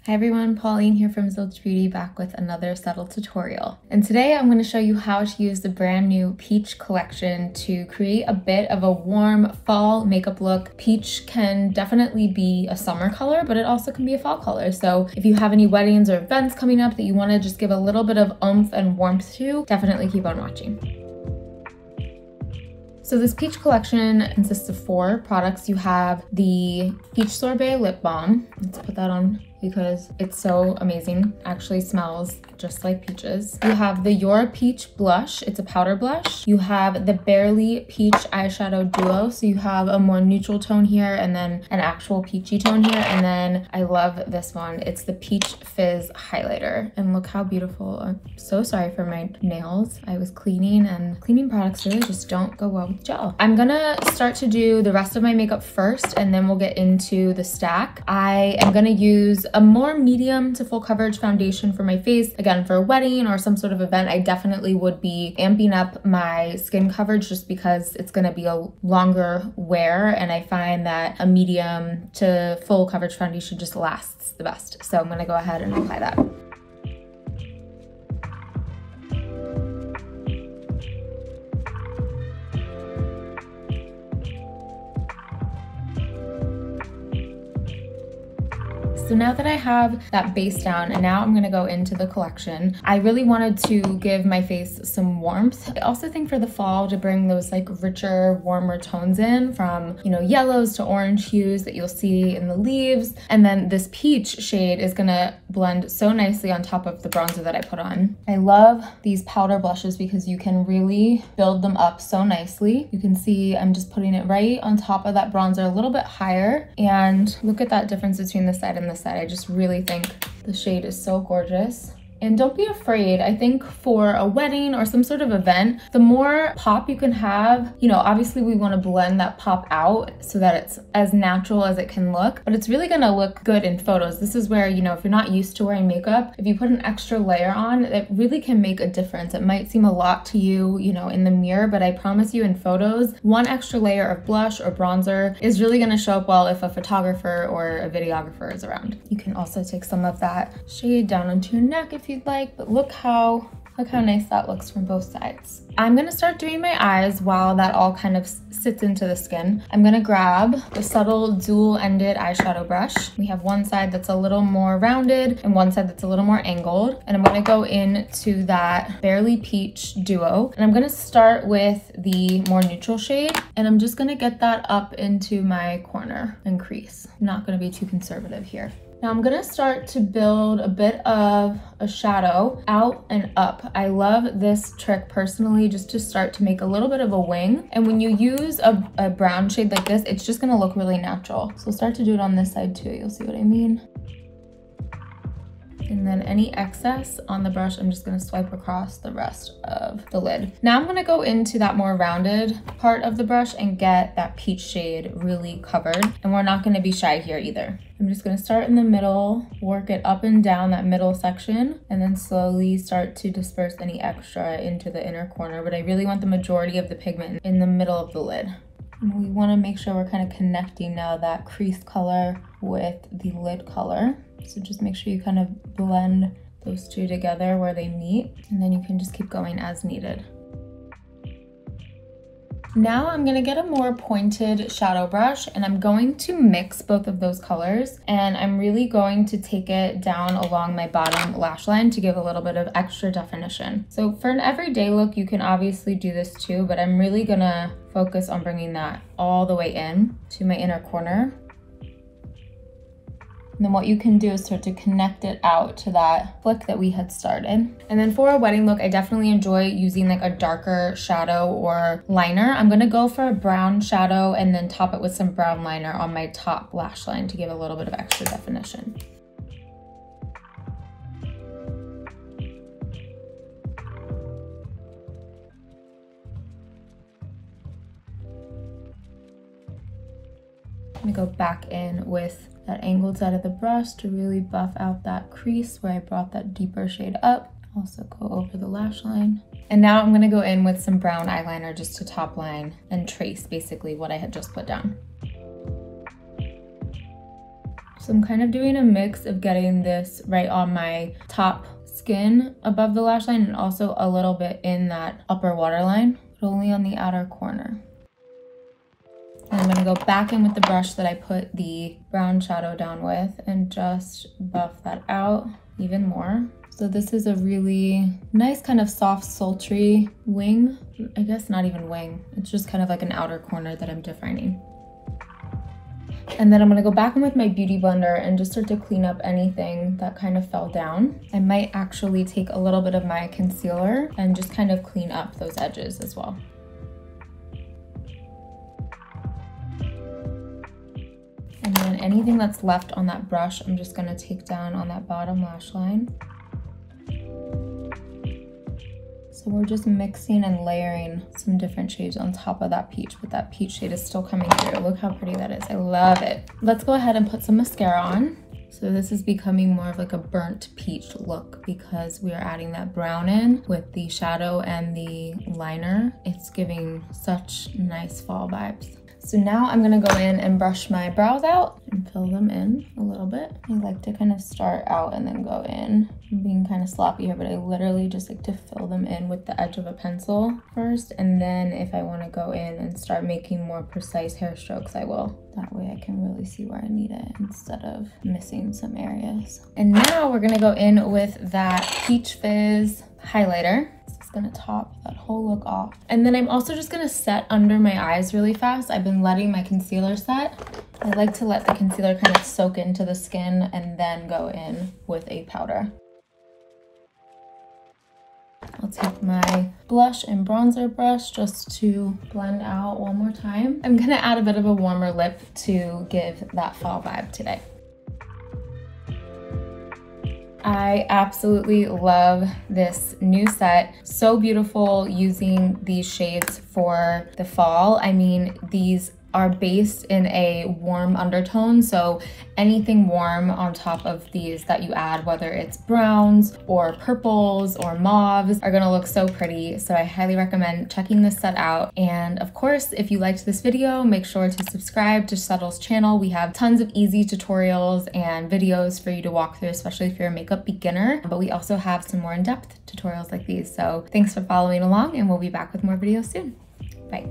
Hi everyone, Pauline here from Subtl Beauty, back with another Subtl tutorial. And today I'm going to show you how to use the brand new Peach collection to create a bit of a warm fall makeup look. Peach can definitely be a summer color, but it also can be a fall color. So if you have any weddings or events coming up that you want to just give a little bit of oomph and warmth to, definitely keep on watching. So this Peach collection consists of 4 products. You have the Peach Sorbet Lip Balm. Let's put that on because it's so amazing. Actually smells just like peaches. You have the Your Peach Blush. It's a powder blush. You have the Barely Peach Eyeshadow Duo. So you have a more neutral tone here and then an actual peachy tone here. And then I love this one. It's the Peach Fizz Highlighter. And look how beautiful. I'm so sorry for my nails. I was cleaning and cleaning products really just don't go well with gel. I'm gonna start to do the rest of my makeup first and then we'll get into the stack. I am gonna use a more medium to full coverage foundation for my face. Again, for a wedding or some sort of event, I definitely would be amping up my skin coverage just because it's gonna be a longer wear, and I find that a medium to full coverage foundation just lasts the best. So I'm gonna go ahead and apply that. So now that I have that base down, and now I'm gonna go into the collection, I really wanted to give my face some warmth. I also think for the fall to bring those like richer, warmer tones in from, you know, yellows to orange hues that you'll see in the leaves. And then this peach shade is gonna blend so nicely on top of the bronzer that I put on. I love these powder blushes because you can really build them up so nicely. You can see I'm just putting it right on top of that bronzer a little bit higher, and look at that difference between this side and this side. I just really think the shade is so gorgeous. And don't be afraid. I think for a wedding or some sort of event, the more pop you can have, you know, obviously we want to blend that pop out so that it's as natural as it can look, but it's really going to look good in photos. This is where, you know, if you're not used to wearing makeup, if you put an extra layer on, it really can make a difference. It might seem a lot to you, you know, in the mirror, but I promise you in photos, one extra layer of blush or bronzer is really going to show up well if a photographer or a videographer is around. You can also take some of that shade down onto your neck if you'd like, but look how nice that looks from both sides. I'm gonna start doing my eyes while that all kind of sits into the skin. I'm gonna grab the Subtl dual-ended eyeshadow brush. We have one side that's a little more rounded and one side that's a little more angled. And I'm gonna go into that Barely Peach Duo. And I'm gonna start with the more neutral shade. And I'm just gonna get that up into my corner and crease. I'm not gonna be too conservative here. Now I'm gonna start to build a bit of a shadow out and up. I love this trick personally, just to start to make a little bit of a wing. And when you use a brown shade like this, it's just gonna look really natural. So start to do it on this side too, you'll see what I mean. And then any excess on the brush, I'm just gonna swipe across the rest of the lid. Now I'm gonna go into that more rounded part of the brush and get that peach shade really covered. And we're not gonna be shy here either. I'm just gonna start in the middle, work it up and down that middle section, and then slowly start to disperse any extra into the inner corner. But I really want the majority of the pigment in the middle of the lid. And we wanna make sure we're kind of connecting now that crease color with the lid color. So just make sure you kind of blend those two together where they meet, and then you can just keep going as needed. Now I'm gonna get a more pointed shadow brush and I'm going to mix both of those colors, and I'm really going to take it down along my bottom lash line to give a little bit of extra definition. So for an everyday look, you can obviously do this too, but I'm really gonna focus on bringing that all the way in to my inner corner. And then what you can do is start to connect it out to that flick that we had started. And then for a wedding look, I definitely enjoy using like a darker shadow or liner. I'm gonna go for a brown shadow and then top it with some brown liner on my top lash line to give a little bit of extra definition. I'm gonna go back in with that angled side of the brush to really buff out that crease where I brought that deeper shade up. Also go over the lash line. And now I'm gonna go in with some brown eyeliner just to top line and trace basically what I had just put down. So I'm kind of doing a mix of getting this right on my top skin above the lash line and also a little bit in that upper waterline, but only on the outer corner. And I'm gonna go back in with the brush that I put the brown shadow down with and just buff that out even more. So this is a really nice kind of soft, sultry wing. I guess not even wing. It's just kind of like an outer corner that I'm defining. And then I'm gonna go back in with my Beauty Blender and just start to clean up anything that kind of fell down. I might actually take a little bit of my concealer and just kind of clean up those edges as well. And then anything that's left on that brush, I'm just gonna take down on that bottom lash line. So we're just mixing and layering some different shades on top of that peach, but that peach shade is still coming through. Look how pretty that is. I love it. Let's go ahead and put some mascara on. So this is becoming more of like a burnt peach look because we are adding that brown in with the shadow and the liner. It's giving such nice fall vibes. So now I'm gonna go in and brush my brows out and fill them in a little bit. I like to kind of start out and then go in. I'm being kind of sloppy here, but I literally just like to fill them in with the edge of a pencil first. And then if I wanna go in and start making more precise hair strokes, I will. That way I can really see where I need it instead of missing some areas. And now we're gonna go in with that Peach Fizz highlighter. Gonna top that whole look off. And then I'm also just gonna set under my eyes really fast. I've been letting my concealer set. I like to let the concealer kind of soak into the skin and then go in with a powder. I'll take my blush and bronzer brush just to blend out one more time. I'm gonna add a bit of a warmer lip to give that fall vibe today. I absolutely love this new set. So beautiful using these shades for the fall. I mean, these are based in a warm undertone, so anything warm on top of these that you add, whether it's browns or purples or mauves, are gonna look so pretty. So I highly recommend checking this set out. And of course, if you liked this video, make sure to subscribe to Subtl's channel. We have tons of easy tutorials and videos for you to walk through, especially if you're a makeup beginner. But we also have some more in-depth tutorials like these. So thanks for following along, and we'll be back with more videos soon. Bye.